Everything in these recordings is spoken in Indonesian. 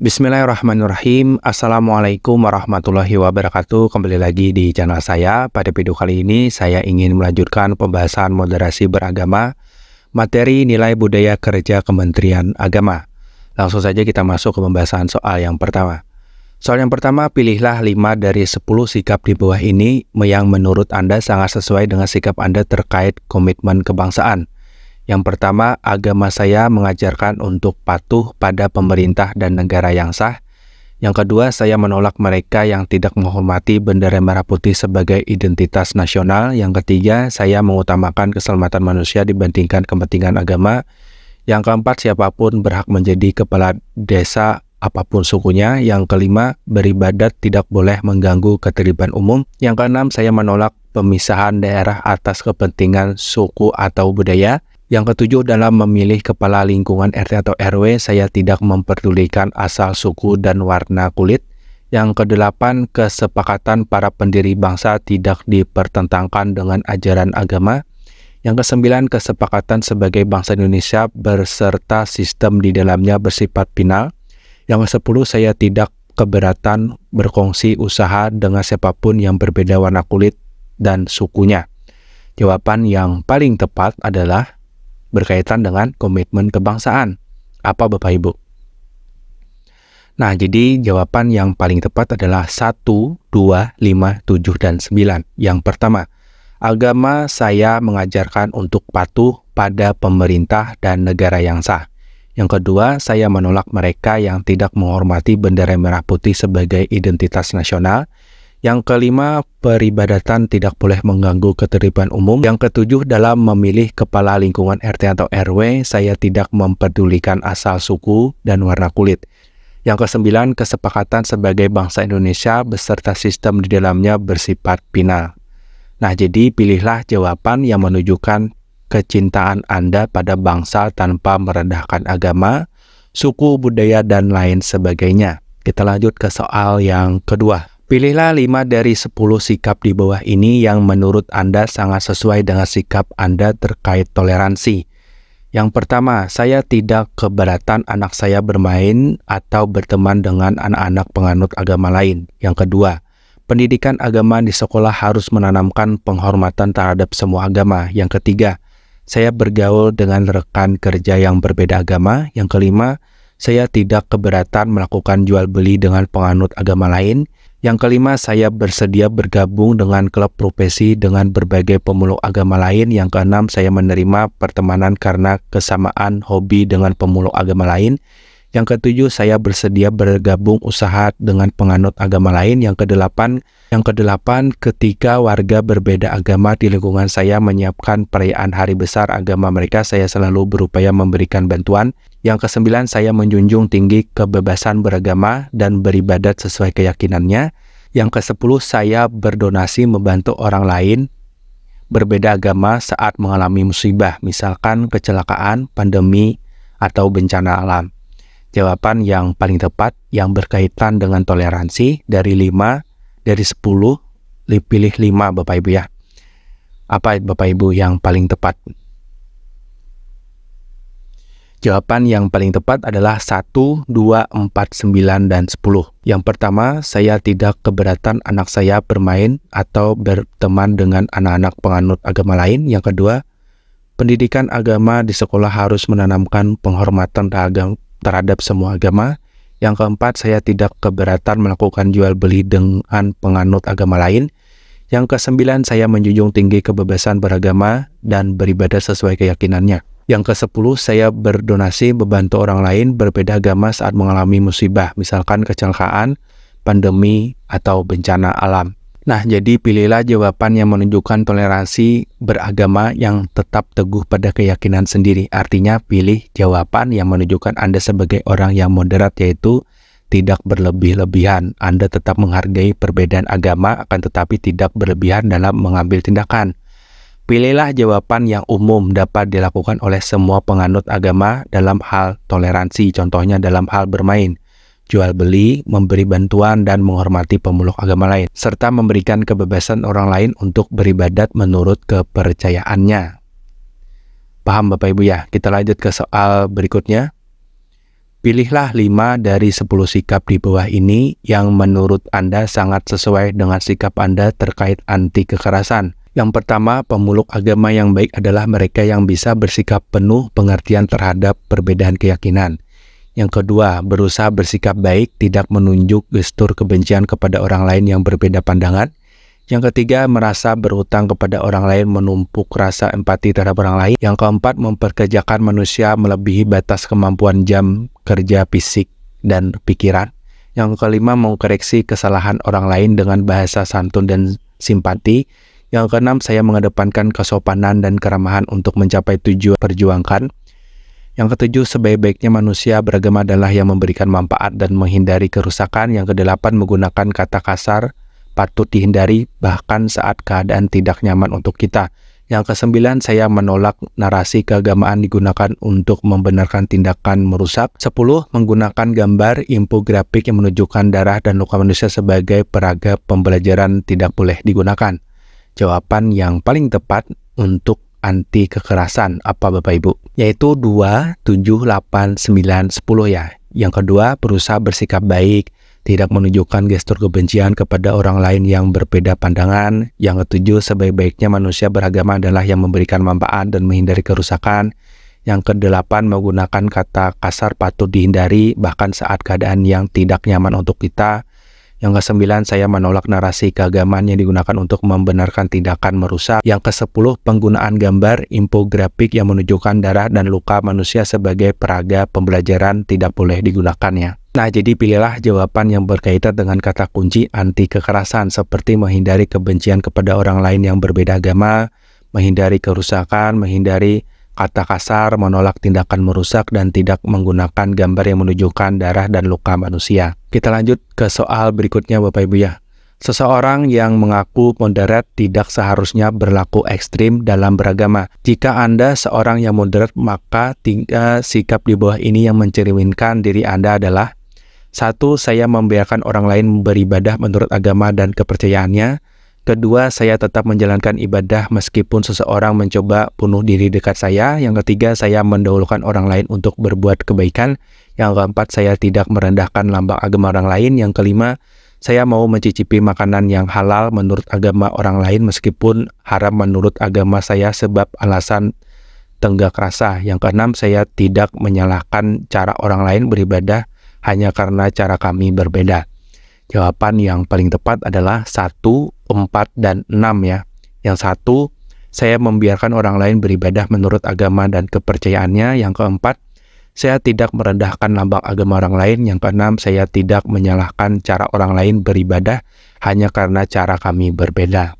Bismillahirrahmanirrahim. Assalamualaikum warahmatullahi wabarakatuh. Kembali lagi di channel saya. Pada video kali ini saya ingin melanjutkan pembahasan moderasi beragama, materi nilai budaya kerja Kementerian Agama. Langsung saja kita masuk ke pembahasan soal yang pertama. Soal yang pertama, pilihlah 5 dari 10 sikap di bawah ini yang menurut Anda sangat sesuai dengan sikap Anda terkait komitmen kebangsaan. Yang pertama, agama saya mengajarkan untuk patuh pada pemerintah dan negara yang sah. Yang kedua, saya menolak mereka yang tidak menghormati bendera merah putih sebagai identitas nasional. Yang ketiga, saya mengutamakan keselamatan manusia dibandingkan kepentingan agama. Yang keempat, siapapun berhak menjadi kepala desa apapun sukunya. Yang kelima, beribadat tidak boleh mengganggu ketertiban umum. Yang keenam, saya menolak pemisahan daerah atas kepentingan suku atau budaya. Yang ketujuh, dalam memilih kepala lingkungan RT atau RW, saya tidak memperdulikan asal suku dan warna kulit. Yang kedelapan, kesepakatan para pendiri bangsa tidak dipertentangkan dengan ajaran agama. Yang kesembilan, kesepakatan sebagai bangsa Indonesia berserta sistem di dalamnya bersifat final. Yang kesepuluh, saya tidak keberatan berkongsi usaha dengan siapapun yang berbeda warna kulit dan sukunya. Jawaban yang paling tepat adalah berkaitan dengan komitmen kebangsaan. Apa Bapak Ibu? Nah, jadi jawaban yang paling tepat adalah 1, 2, 5, 7, dan 9. Yang pertama, agama saya mengajarkan untuk patuh pada pemerintah dan negara yang sah. Yang kedua, saya menolak mereka yang tidak menghormati bendera merah putih sebagai identitas nasional. Yang kelima, peribadatan tidak boleh mengganggu ketertiban umum. Yang ketujuh, dalam memilih kepala lingkungan RT atau RW, saya tidak memperdulikan asal suku dan warna kulit. Yang kesembilan, kesepakatan sebagai bangsa Indonesia beserta sistem di dalamnya bersifat final. Nah, jadi pilihlah jawaban yang menunjukkan kecintaan Anda pada bangsa tanpa merendahkan agama, suku, budaya, dan lain sebagainya. Kita lanjut ke soal yang kedua. Pilihlah 5 dari 10 sikap di bawah ini yang menurut Anda sangat sesuai dengan sikap Anda terkait toleransi. Yang pertama, saya tidak keberatan anak saya bermain atau berteman dengan anak-anak penganut agama lain. Yang kedua, pendidikan agama di sekolah harus menanamkan penghormatan terhadap semua agama. Yang ketiga, saya bergaul dengan rekan kerja yang berbeda agama. Yang kelima, saya tidak keberatan melakukan jual beli dengan penganut agama lain. Yang kelima, saya bersedia bergabung dengan klub profesi dengan berbagai pemeluk agama lain. Yang keenam, saya menerima pertemanan karena kesamaan hobi dengan pemeluk agama lain. Yang ketujuh, saya bersedia bergabung usaha dengan penganut agama lain. Yang kedelapan, ketika warga berbeda agama di lingkungan saya menyiapkan perayaan hari besar agama mereka, saya selalu berupaya memberikan bantuan. Yang kesembilan, saya menjunjung tinggi kebebasan beragama dan beribadat sesuai keyakinannya. Yang kesepuluh, saya berdonasi membantu orang lain berbeda agama saat mengalami musibah, misalkan kecelakaan, pandemi, atau bencana alam. Jawaban yang paling tepat yang berkaitan dengan toleransi dari 5 dari 10, pilih 5 Bapak Ibu ya. Apa Bapak Ibu yang paling tepat? Jawaban yang paling tepat adalah 1, 2, 4, 9, dan 10. Yang pertama, saya tidak keberatan anak saya bermain atau berteman dengan anak-anak penganut agama lain. Yang kedua, pendidikan agama di sekolah harus menanamkan penghormatan terhadap semua agama. Yang keempat, saya tidak keberatan melakukan jual beli dengan penganut agama lain. Yang kesembilan, saya menjunjung tinggi kebebasan beragama dan beribadah sesuai keyakinannya. Yang ke-10, saya berdonasi membantu orang lain berbeda agama saat mengalami musibah, misalkan kecelakaan, pandemi, atau bencana alam. Nah, jadi pilihlah jawaban yang menunjukkan toleransi beragama yang tetap teguh pada keyakinan sendiri. Artinya, pilih jawaban yang menunjukkan Anda sebagai orang yang moderat, yaitu tidak berlebih-lebihan. Anda tetap menghargai perbedaan agama, akan tetapi tidak berlebihan dalam mengambil tindakan. Pilihlah jawaban yang umum dapat dilakukan oleh semua penganut agama dalam hal toleransi, contohnya dalam hal bermain, jual beli, memberi bantuan, dan menghormati pemeluk agama lain, serta memberikan kebebasan orang lain untuk beribadat menurut kepercayaannya. Paham Bapak Ibu ya? Kita lanjut ke soal berikutnya. Pilihlah 5 dari 10 sikap di bawah ini yang menurut Anda sangat sesuai dengan sikap Anda terkait anti kekerasan. Yang pertama, pemeluk agama yang baik adalah mereka yang bisa bersikap penuh pengertian terhadap perbedaan keyakinan. Yang kedua, berusaha bersikap baik, tidak menunjuk gestur kebencian kepada orang lain yang berbeda pandangan. Yang ketiga, merasa berhutang kepada orang lain, menumpuk rasa empati terhadap orang lain. Yang keempat, memperkerjakan manusia melebihi batas kemampuan jam kerja fisik dan pikiran. Yang kelima, mengkoreksi kesalahan orang lain dengan bahasa santun dan simpati. Yang keenam, saya mengedepankan kesopanan dan keramahan untuk mencapai tujuan perjuangkan. Yang ketujuh, sebaik-baiknya manusia beragama adalah yang memberikan manfaat dan menghindari kerusakan. Yang kedelapan, menggunakan kata kasar patut dihindari bahkan saat keadaan tidak nyaman untuk kita. Yang kesembilan, saya menolak narasi keagamaan digunakan untuk membenarkan tindakan merusak. 10. Menggunakan gambar infografik yang menunjukkan darah dan luka manusia sebagai peraga pembelajaran tidak boleh digunakan. Jawaban yang paling tepat untuk anti kekerasan apa Bapak Ibu? Yaitu 2, 7, 8, 9, 10 ya. Yang kedua, berusaha bersikap baik, tidak menunjukkan gestur kebencian kepada orang lain yang berbeda pandangan. Yang ketujuh, sebaik-baiknya manusia beragama adalah yang memberikan manfaat dan menghindari kerusakan. Yang kedelapan, menggunakan kata kasar patut dihindari bahkan saat keadaan yang tidak nyaman untuk kita. Yang kesembilan, saya menolak narasi keagamaan yang digunakan untuk membenarkan tindakan merusak. Yang kesepuluh, penggunaan gambar infografik yang menunjukkan darah dan luka manusia sebagai peraga pembelajaran tidak boleh digunakannya. Nah, jadi pilihlah jawaban yang berkaitan dengan kata kunci anti kekerasan seperti menghindari kebencian kepada orang lain yang berbeda agama, menghindari kerusakan, menghindari kata kasar, menolak tindakan merusak, dan tidak menggunakan gambar yang menunjukkan darah dan luka manusia. Kita lanjut ke soal berikutnya Bapak Ibu ya. Seseorang yang mengaku moderat tidak seharusnya berlaku ekstrim dalam beragama. Jika Anda seorang yang moderat, maka 3 sikap di bawah ini yang mencerminkan diri Anda adalah: 1. Saya membiarkan orang lain beribadah menurut agama dan kepercayaannya. Kedua, saya tetap menjalankan ibadah meskipun seseorang mencoba bunuh diri dekat saya. Yang ketiga, saya mendahulukan orang lain untuk berbuat kebaikan. Yang keempat, saya tidak merendahkan lambang agama orang lain. Yang kelima, saya mau mencicipi makanan yang halal menurut agama orang lain meskipun haram menurut agama saya sebab alasan tenggak rasa. Yang keenam, saya tidak menyalahkan cara orang lain beribadah hanya karena cara kami berbeda. Jawaban yang paling tepat adalah 1, 4, dan 6 ya. Yang 1, saya membiarkan orang lain beribadah menurut agama dan kepercayaannya. Yang keempat, saya tidak merendahkan lambang agama orang lain. Yang keenam, saya tidak menyalahkan cara orang lain beribadah hanya karena cara kami berbeda.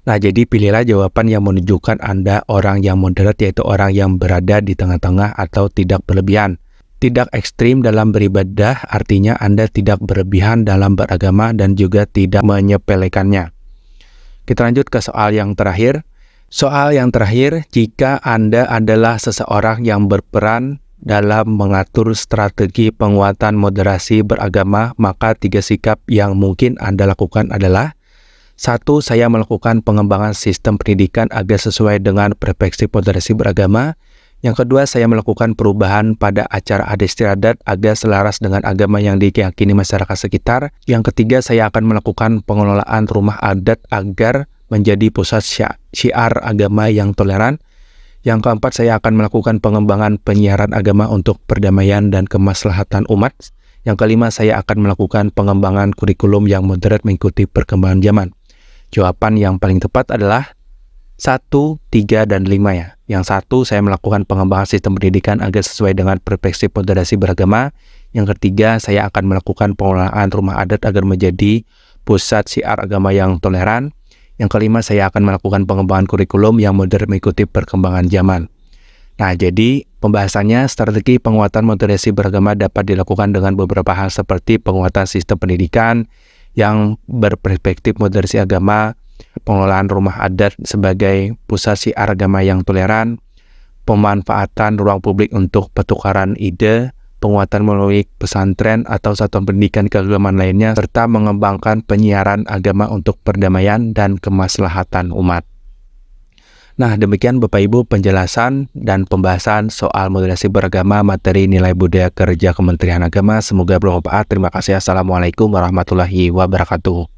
Nah, jadi pilihlah jawaban yang menunjukkan Anda orang yang moderat, yaitu orang yang berada di tengah-tengah atau tidak berlebihan. Tidak ekstrim dalam beribadah artinya Anda tidak berlebihan dalam beragama dan juga tidak menyepelekannya. Kita lanjut ke soal yang terakhir. Soal yang terakhir, jika Anda adalah seseorang yang berperan dalam mengatur strategi penguatan moderasi beragama, maka 3 sikap yang mungkin Anda lakukan adalah: 1. Saya melakukan pengembangan sistem pendidikan agar sesuai dengan perspektif moderasi beragama. Yang kedua, saya melakukan perubahan pada acara adat istiadat agar selaras dengan agama yang diyakini masyarakat sekitar. Yang ketiga, saya akan melakukan pengelolaan rumah adat agar menjadi pusat syiar agama yang toleran. Yang keempat, saya akan melakukan pengembangan penyiaran agama untuk perdamaian dan kemaslahatan umat. Yang kelima, saya akan melakukan pengembangan kurikulum yang moderat mengikuti perkembangan zaman. Jawaban yang paling tepat adalah 1, 3, dan 5 ya. Yang 1, saya melakukan pengembangan sistem pendidikan agar sesuai dengan perspektif moderasi beragama. Yang ketiga, saya akan melakukan pengelolaan rumah adat agar menjadi pusat syiar agama yang toleran. Yang kelima, saya akan melakukan pengembangan kurikulum yang modern mengikuti perkembangan zaman. Nah, jadi pembahasannya, strategi penguatan moderasi beragama dapat dilakukan dengan beberapa hal seperti penguatan sistem pendidikan yang berperspektif moderasi agama, pengelolaan rumah adat sebagai pusat syiar agama yang toleran, pemanfaatan ruang publik untuk pertukaran ide, penguatan melalui pesantren atau satuan pendidikan keagamaan lainnya, serta mengembangkan penyiaran agama untuk perdamaian dan kemaslahatan umat. Nah, demikian Bapak Ibu penjelasan dan pembahasan soal moderasi beragama materi nilai budaya kerja Kementerian Agama. Semoga bermanfaat. Terima kasih. Assalamualaikum warahmatullahi wabarakatuh.